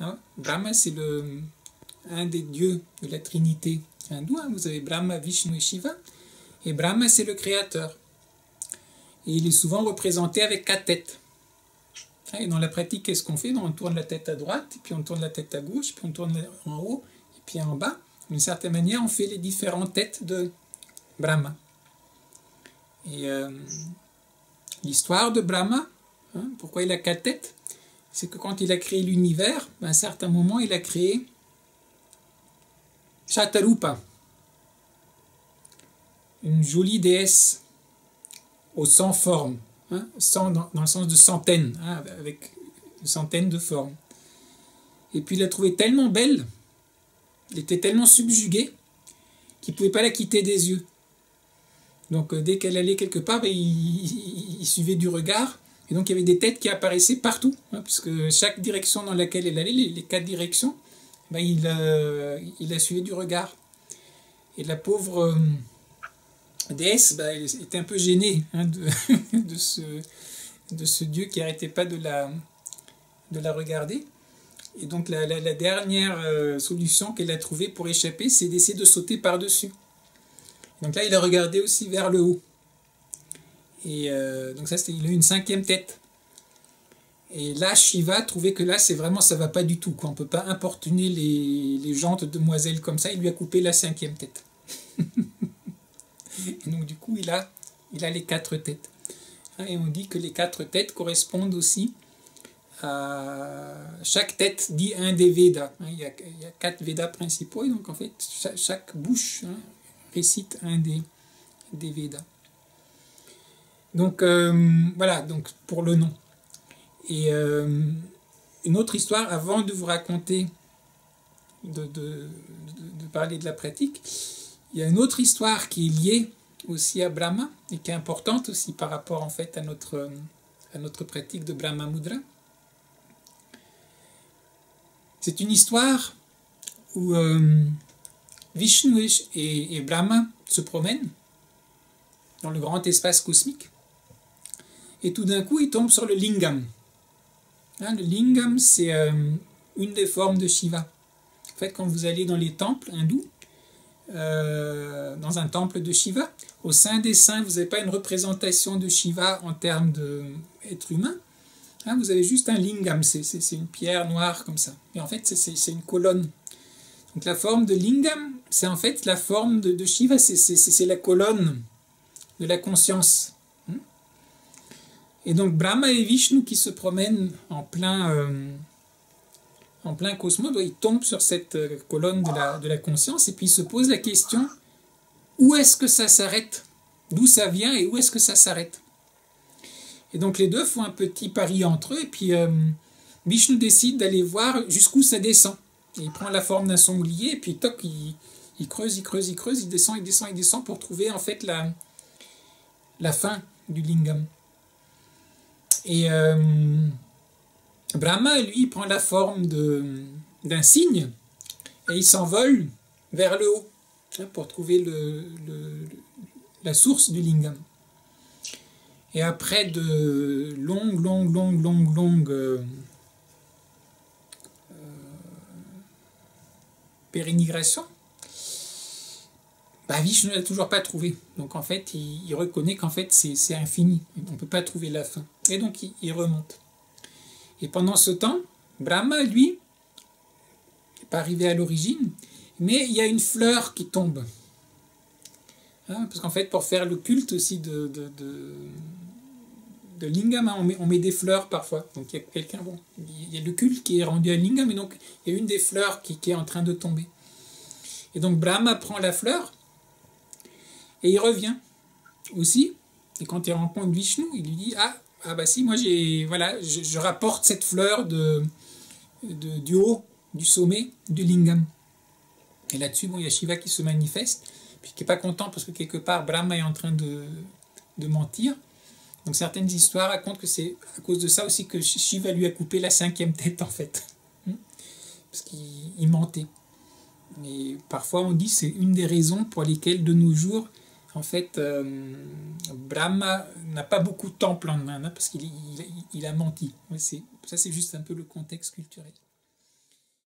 Hein. Brahma, c'est un des dieux de la Trinité hindoue. Hein. Vous avez Brahma, Vishnu et Shiva. Et Brahma, c'est le créateur. Et il est souvent représenté avec 4 têtes. Et dans la pratique, qu'est-ce qu'on fait? On tourne la tête à droite, puis on tourne la tête à gauche, puis on tourne en haut, et puis en bas. D'une certaine manière, on fait les différentes têtes de Brahma. Et l'histoire de Brahma, hein, pourquoi il a 4 têtes? C'est que quand il a créé l'univers, à un certain moment, il a créé Shatarupa, une jolie déesse aux 100 formes. Hein, 100 dans le sens de centaines, hein, avec une centaine de formes. Et puis il l'a trouvée tellement belle, il était tellement subjugué, qu'il ne pouvait pas la quitter des yeux. Donc dès qu'elle allait quelque part, il suivait du regard, et donc il y avait des têtes qui apparaissaient partout, hein, puisque chaque direction dans laquelle elle allait, les 4 directions, il la suivait du regard. Et la pauvre déesse était un peu gênée, hein, de ce dieu qui n'arrêtait pas de la regarder. Et donc la dernière solution qu'elle a trouvée pour échapper, c'est d'essayer de sauter par-dessus. Donc là, il a regardé aussi vers le haut. Et donc ça, il a eu une 5e tête. Et là, Shiva trouvait que là, ça ne va pas du tout, quoi. On ne peut pas importuner les gentes demoiselles comme ça. Il lui a coupé la 5e tête. Et donc du coup, il a les 4 têtes. Et on dit que les 4 têtes correspondent aussi à... Chaque tête dit un des Védas. Il y a 4 Védas principaux, et donc en fait, chaque bouche, hein, récite un des Védas. Donc voilà, donc pour le nom. Et une autre histoire, avant de vous raconter, de parler de la pratique, il y a une autre histoire qui est liée aussi à Brahma et qui est importante aussi par rapport en fait à notre pratique de Brahma Mudra. C'est une histoire où Vishnu et Brahma se promènent dans le grand espace cosmique et tout d'un coup ils tombent sur le lingam. Hein, le lingam, c'est une des formes de Shiva. En fait, quand vous allez dans les temples hindous, dans un temple de Shiva, au sein des saints, vous n'avez pas une représentation de Shiva en termes d'être humain. Hein, vous avez juste un lingam, c'est une pierre noire comme ça. Et en fait, c'est une colonne. Donc la forme de lingam, c'est en fait la forme de Shiva, c'est la colonne de la conscience. Et donc Brahma et Vishnu qui se promènent en plein cosmos, ils tombent sur cette colonne de la conscience et puis ils se posent la question, où est-ce que ça s'arrête? D'où ça vient et où est-ce que ça s'arrête? Et donc les deux font un petit pari entre eux et puis Vishnu décide d'aller voir jusqu'où ça descend. Et il prend la forme d'un sanglier et puis toc, il creuse, il descend pour trouver en fait la fin du lingam. Et Brahma, lui, prend la forme d'un cygne et il s'envole vers le haut, hein, pour trouver la source du lingam. Et après de longues pérénigrations, Vishnu ne l'a toujours pas trouvé. Donc en fait, il reconnaît qu'en fait c'est infini. On ne peut pas trouver la fin. Et donc il remonte. Et pendant ce temps, Brahma, lui, n'est pas arrivé à l'origine, mais il y a une fleur qui tombe. Hein, parce qu'en fait, pour faire le culte aussi de lingam, hein, on met des fleurs parfois. Donc il y a quelqu'un, il y a le culte qui est rendu à lingam, mais donc il y a une des fleurs qui est en train de tomber. Et donc Brahma prend la fleur et il revient aussi. Et quand il rencontre Vishnu, il lui dit si, moi je rapporte cette fleur du haut, du sommet du lingam. Et là-dessus, il y a Shiva qui se manifeste, puis qui n'est pas content parce que quelque part Brahma est en train de mentir. Donc certaines histoires racontent que c'est à cause de ça aussi que Shiva lui a coupé la 5e tête en fait. Parce qu'il mentait. Et parfois on dit que c'est une des raisons pour lesquelles de nos jours, en fait, Brahma n'a pas beaucoup de temples en Inde, parce qu'il a menti. Ça c'est juste un peu le contexte culturel.